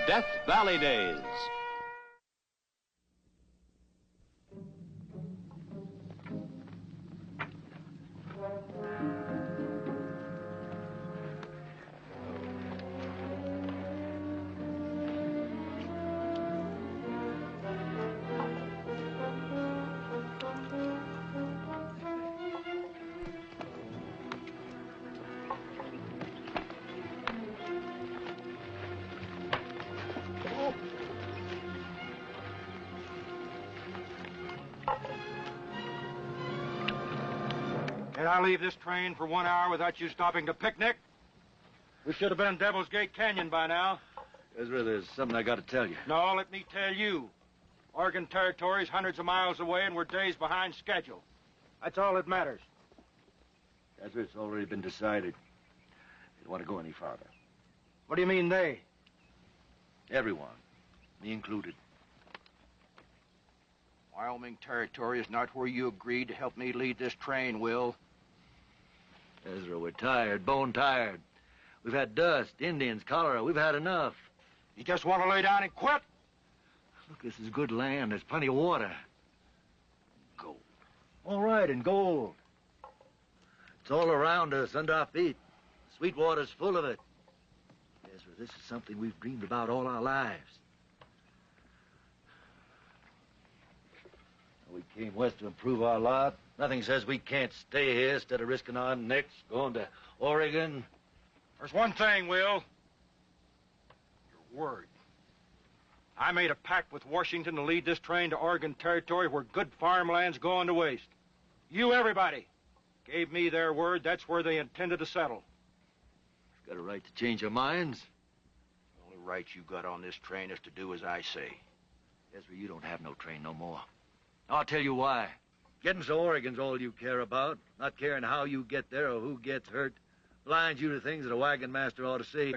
Death Valley Days. Did I leave this train for 1 hour without you stopping to picnic? We should have been in Devil's Gate Canyon by now. Ezra, there's something I got to tell you. No, let me tell you. Oregon Territory's hundreds of miles away and we're days behind schedule. That's all that matters. Ezra, it's already been decided. They don't want to go any farther. What do you mean, they? Everyone, me included. Wyoming Territory is not where you agreed to help me lead this train, Will. Ezra, we're tired, bone tired. We've had dust, Indians, cholera. We've had enough. You just want to lay down and quit? Look, this is good land. There's plenty of water. Gold. All right, and gold. It's all around us, under our feet. Sweetwater's full of it. Ezra, this is something we've dreamed about all our lives. We came west to improve our lot. Nothing says we can't stay here instead of risking our necks, going to Oregon. There's one thing, Will. Your word. I made a pact with Washington to lead this train to Oregon Territory where good farmland's going to waste. You, everybody, gave me their word that's where they intended to settle. You've got a right to change your minds. The only right you got on this train is to do as I say. Ezra, you don't have no train no more. I'll tell you why. Getting to Oregon's all you care about. Not caring how you get there or who gets hurt. Blinds you to things that a wagon master ought to see.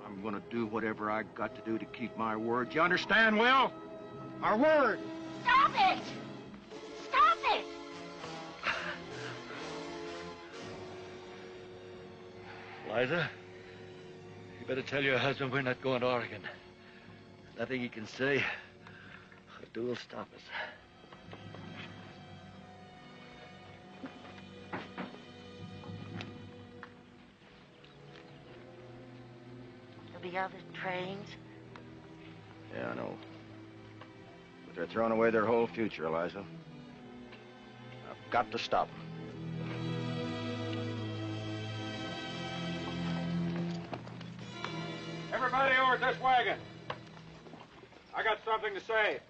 I'm gonna do whatever I got to do to keep my word. You understand, Will? Our word! Stop it! Stop it! Liza, you better tell your husband we're not going to Oregon. Nothing he can say or do will stop us. There'll be other trains. Yeah, I know. But they're throwing away their whole future, Eliza. I've got to stop them. Everybody over at this wagon. I got something to say.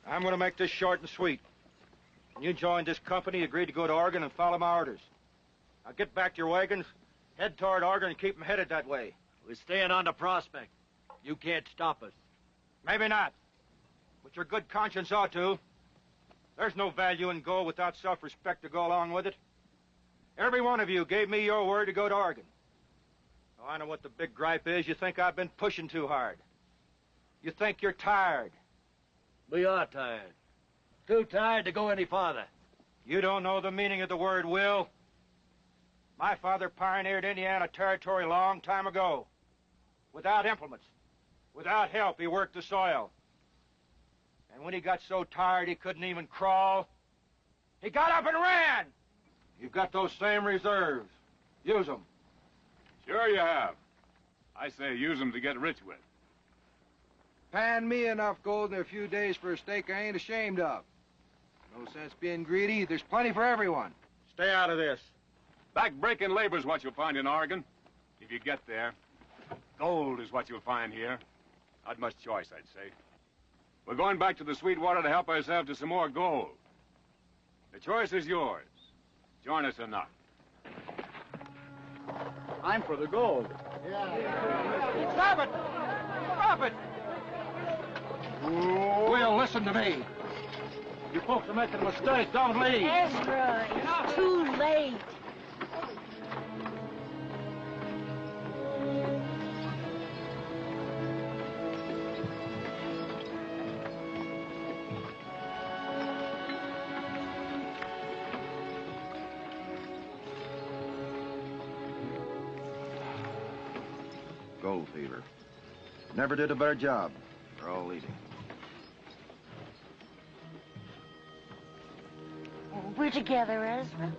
I'm going to make this short and sweet. When you joined this company, you agreed to go to Oregon and follow my orders. Now get back to your wagons, head toward Oregon, and keep them headed that way. We're staying on the Prospect. You can't stop us. Maybe not, but your good conscience ought to. There's no value in gold without self-respect to go along with it. Every one of you gave me your word to go to Oregon. Oh, I know what the big gripe is. You think I've been pushing too hard. You think you're tired. We are tired. Too tired to go any farther. You don't know the meaning of the word will. My father pioneered Indiana Territory a long time ago. Without implements, without help, he worked the soil. And when he got so tired he couldn't even crawl, he got up and ran. You've got those same reserves. Use them. Sure you have. I say use them to get rich with. Pan me enough gold in a few days for a steak I ain't ashamed of. No sense being greedy. There's plenty for everyone. Stay out of this. Back-breaking labor's what you'll find in Oregon. If you get there. Gold is what you'll find here. Not much choice, I'd say. We're going back to the Sweetwater to help ourselves to some more gold. The choice is yours. Join us or not. I'm for the gold. Stop it! Stop it! Will, listen to me. You folks are making a mistake. Don't leave. Ezra, it's too late. Gold fever. Never did a better job. They're all leaving. We're together, Ezra.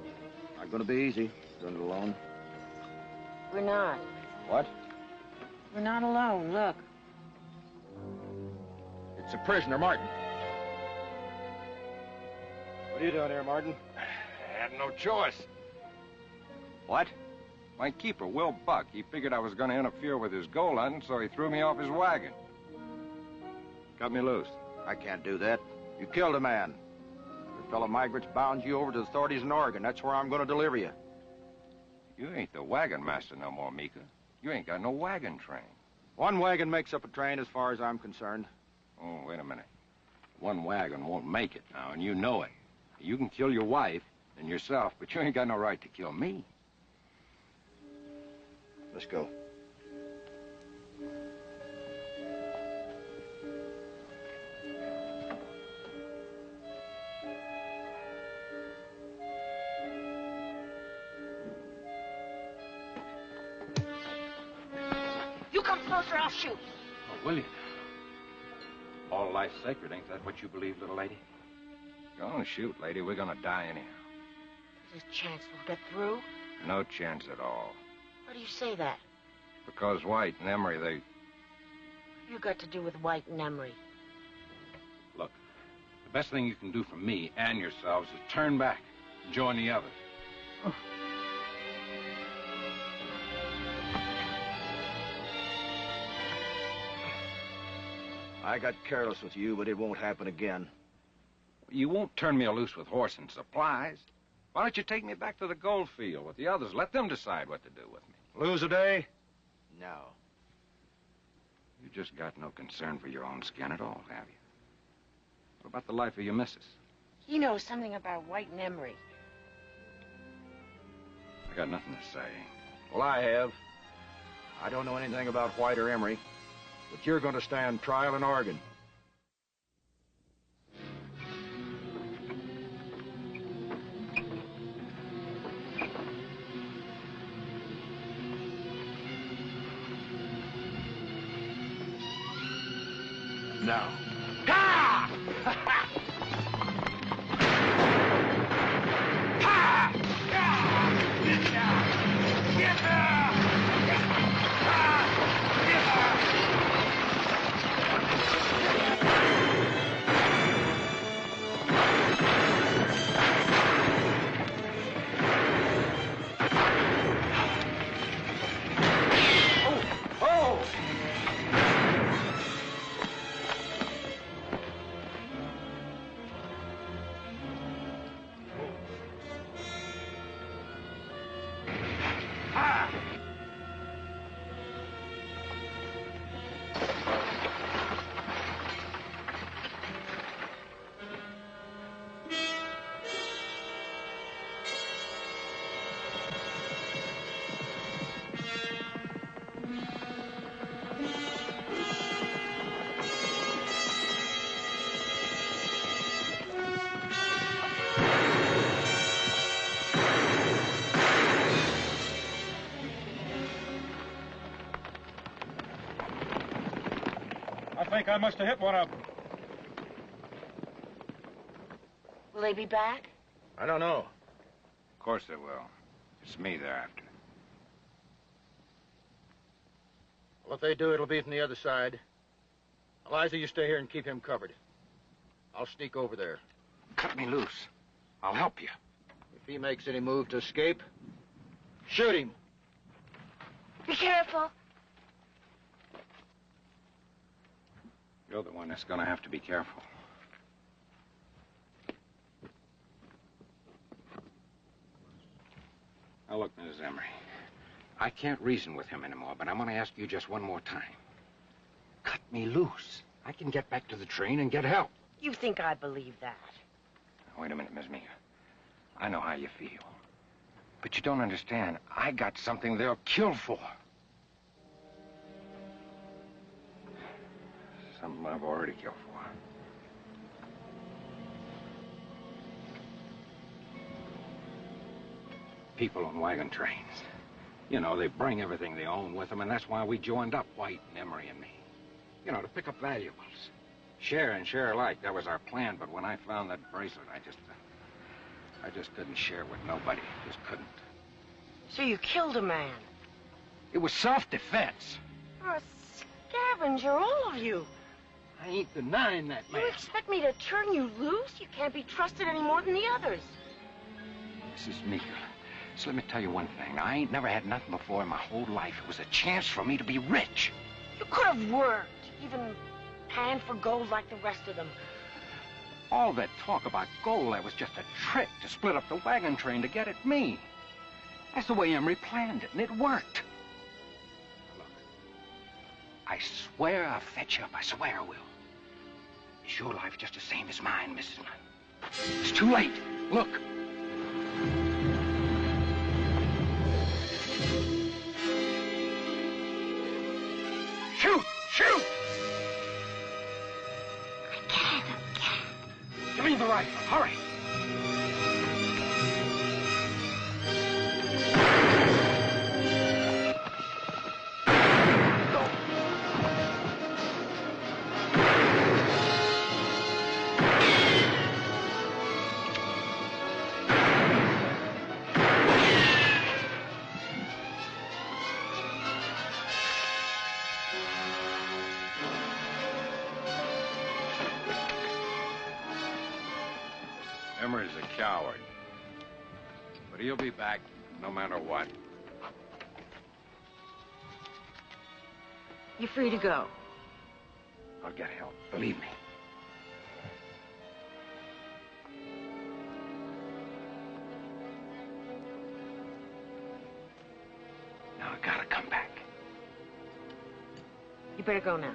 Not gonna be easy, doing it alone. We're not. What? We're not alone, look. It's a prisoner, Martin. What are you doing here, Martin? I had no choice. What? My keeper, Will Buck, he figured I was going to interfere with his gold hunting, so he threw me off his wagon. Cut me loose. I can't do that. You killed a man. Your fellow migrants bound you over to the authorities in Oregon. That's where I'm going to deliver you. You ain't the wagon master no more, Mika. You ain't got no wagon train. One wagon makes up a train as far as I'm concerned. Oh, wait a minute. One wagon won't make it now, and you know it. You can kill your wife and yourself, but you ain't got no right to kill me. Let's go. You come closer, I'll shoot. Oh, will you? All life's sacred, ain't that what you believe, little lady? Go on, shoot, lady. We're gonna die anyhow. There's a chance we'll get through. No chance at all. Why do you say that? Because White and Emery, they... You got to do with White and Emery. Look, the best thing you can do for me and yourselves is turn back and join the others. I got careless with you, but it won't happen again. You won't turn me loose with horse and supplies. Why don't you take me back to the gold field with the others? Let them decide what to do with me. Lose a day? No. You just got no concern for your own skin at all, have you? What about the life of your missus? He knows something about White and Emery. I got nothing to say. Well, I have. I don't know anything about White or Emery, but you're going to stand trial in Oregon. Now. I think I must have hit one of them. Will they be back? I don't know. Of course they will. It's me they're after. Well, if they do, it'll be from the other side. Eliza, you stay here and keep him covered. I'll sneak over there. Cut me loose. I'll help you. If he makes any move to escape, shoot him. Be careful. You're the one that's gonna have to be careful. Now look, Mrs. Emery, I can't reason with him anymore, but I'm gonna ask you just one more time. Cut me loose. I can get back to the train and get help. You think I believe that? Now, wait a minute, Miss Mika. I know how you feel. But you don't understand. I got something they'll kill for. Something I've already killed for. People on wagon trains. You know, they bring everything they own with them, and that's why we joined up, White and Emery and me. You know, to pick up valuables. Share and share alike, that was our plan, but when I found that bracelet, I just couldn't share with nobody. Just couldn't. So you killed a man. It was self-defense. You're a scavenger, all of you. I ain't denying that, man. You expect me to turn you loose? You can't be trusted any more than the others. Mrs. Meeker, so let me tell you one thing. I ain't never had nothing before in my whole life. It was a chance for me to be rich. You could have worked, even panned for gold like the rest of them. All that talk about gold, that was just a trick to split up the wagon train to get at me. That's the way Emery planned it, and it worked. Look, I swear I'll fetch you up. I swear I will. Is your life just the same as mine, Mrs. Munn? It's too late. Look. Shoot! Shoot! I can't. Give me the rifle. Hurry. Emery's a coward. But he'll be back no matter what. You're free to go. I'll get help. Believe me. Now I gotta come back. You better go now.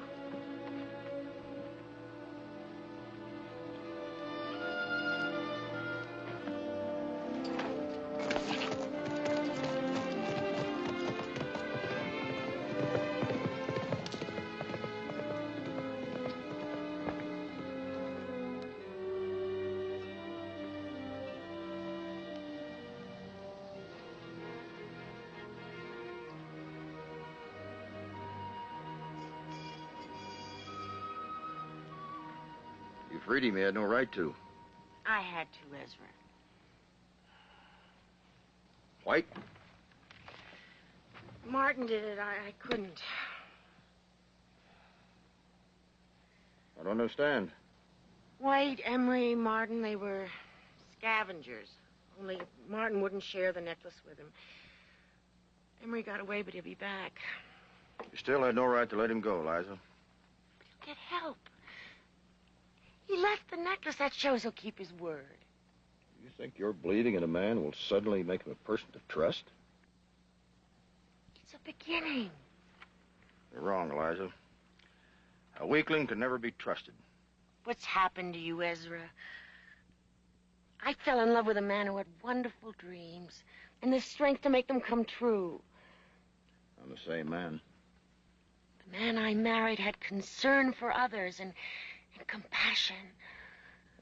You freed him. He had no right to. I had to, Ezra. White? Martin did it. I couldn't. I don't understand. White, Emery, Martin, they were scavengers. Only Martin wouldn't share the necklace with him. Emery got away, but he'll be back. You still had no right to let him go, Liza. He'll get help. He left the necklace. That shows he'll keep his word. You think your believing in a man will suddenly make him a person to trust? It's a beginning. You're wrong, Eliza. A weakling can never be trusted. What's happened to you, Ezra? I fell in love with a man who had wonderful dreams and the strength to make them come true. I'm the same man. The man I married had concern for others and compassion.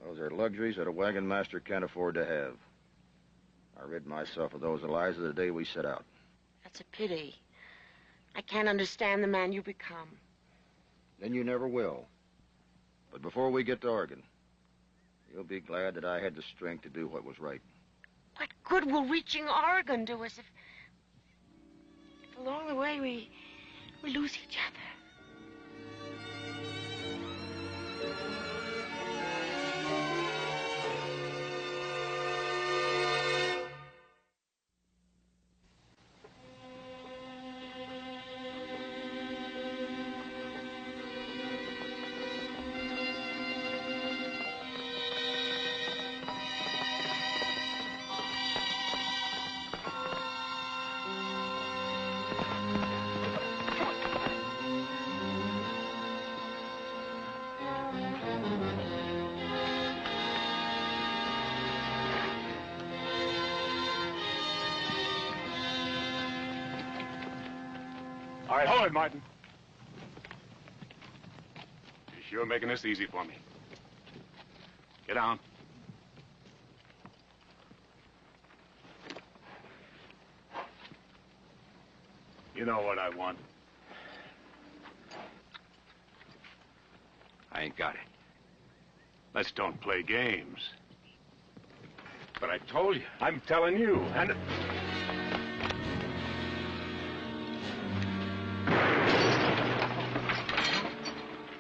Those are luxuries that a wagon master can't afford to have. I rid myself of those, Eliza, the day we set out. That's a pity. I can't understand the man you become. Then you never will. But before we get to Oregon, you'll be glad that I had the strength to do what was right. What good will reaching Oregon do us if along the way we lose each other? All right, hold it, Martin. You're sure making this easy for me. Get down. You know what I want. I ain't got it. Let's don't play games. But I told you. I'm telling you, and...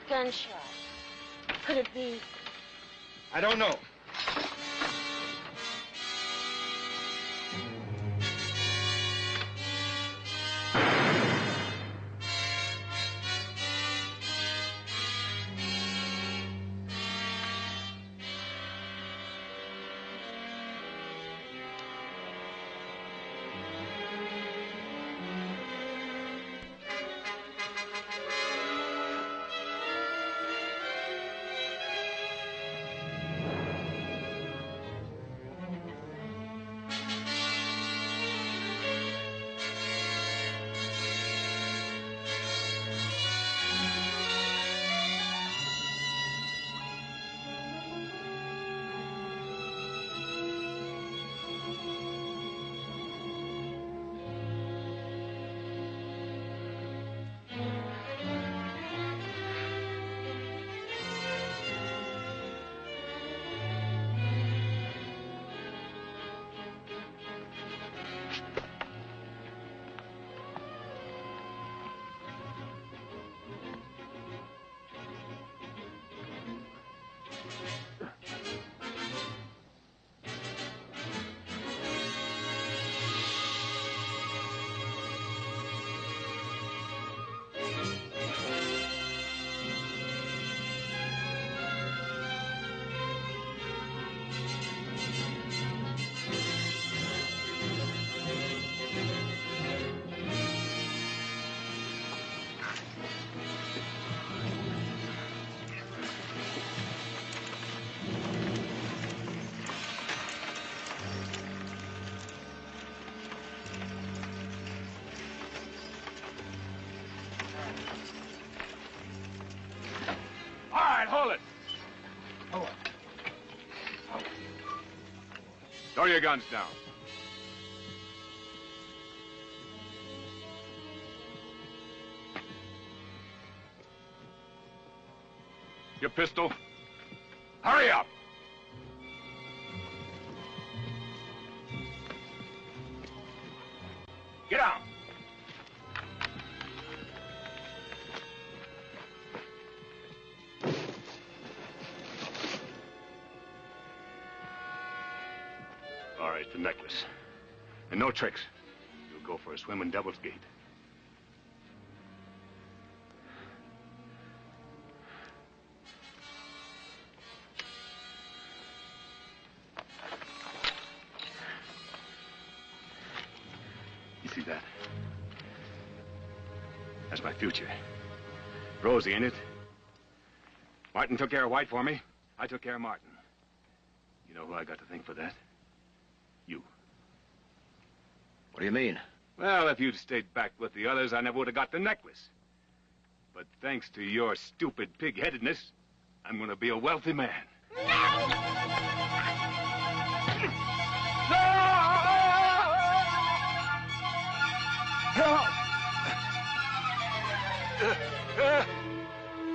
Gunshot. Could it be? I don't know. Hold it. Throw your guns down. Your pistol. Hurry up! Get down! All right, the necklace. And no tricks. You'll go for a swim in Devil's Gate. You see that? That's my future. Rosie, ain't it? Martin took care of White for me. I took care of Martin. You know who I got to thank for that? You. What do you mean? Well, if you'd stayed back with the others, I never would have got the necklace. But thanks to your stupid pig-headedness, I'm going to be a wealthy man.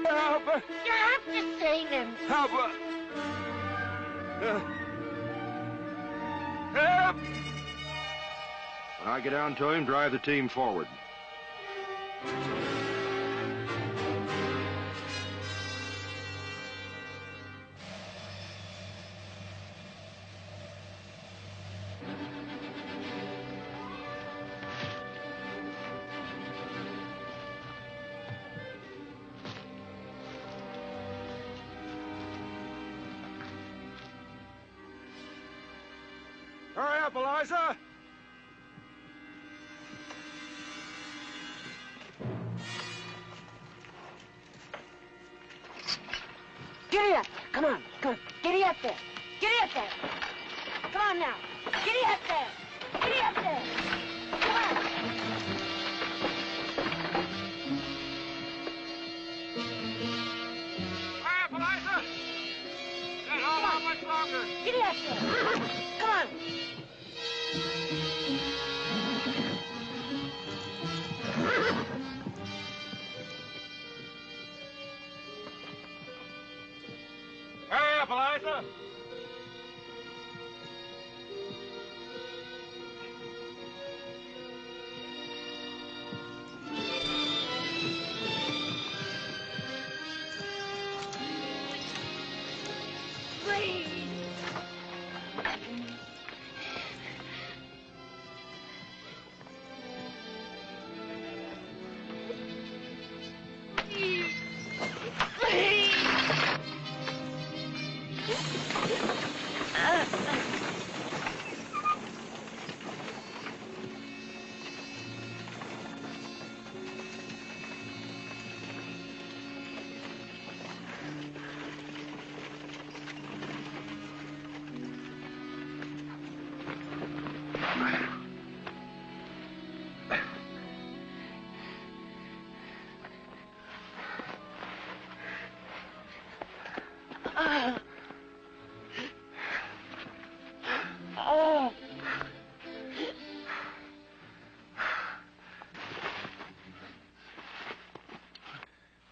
Help! You have to save him. Help! When I get down to him, drive the team forward. Hurry up, Eliza! Giddy up. Come on. Come on. Giddy up there. Giddy up there. Come on now. Giddy up there. Giddy up there. Come on. Hurry up, Eliza! Can't hold on much longer. Giddy up there. Come on. up, Eliza?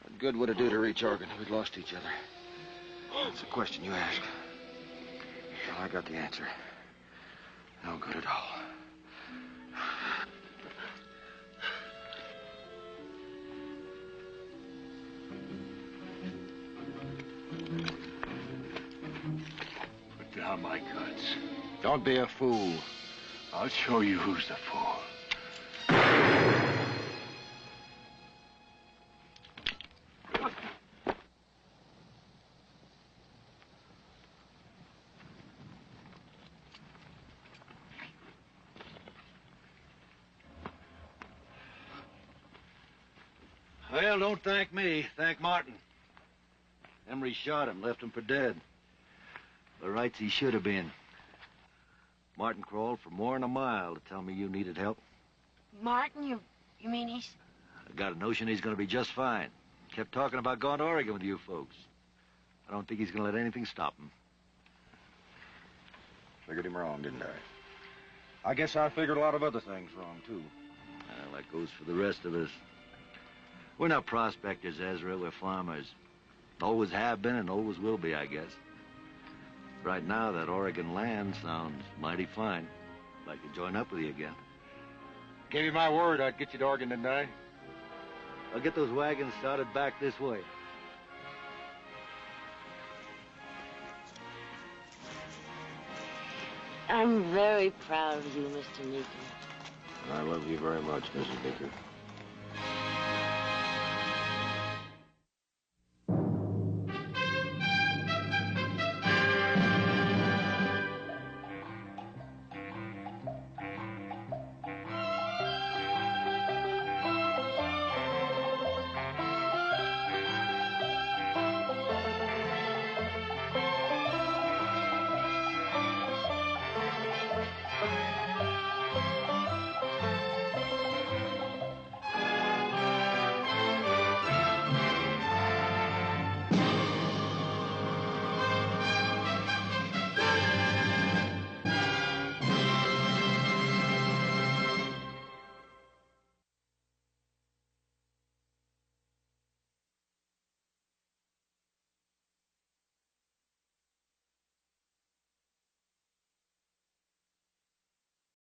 What good would it do to reach Oregon if we'd lost each other? That's the question you ask. Well, I got the answer. No good at all. Put down my guns. Don't be a fool. I'll show you who's the fool. Well, don't thank me. Thank Martin. Emery shot him, left him for dead. The rights he should have been. Martin crawled for more than a mile to tell me you needed help. Martin, you mean he's... I got a notion he's going to be just fine. Kept talking about going to Oregon with you folks. I don't think he's going to let anything stop him. Figured him wrong, didn't I? I guess I figured a lot of other things wrong, too. Well, that goes for the rest of us. We're not prospectors, Ezra. We're farmers. Always have been and always will be, I guess. Right now, that Oregon land sounds mighty fine. I'd like to join up with you again. Gave you my word I'd get you to Oregon, didn't I? I'll get those wagons started back this way. I'm very proud of you, Mr. Meeker. I love you very much, Mrs. Baker.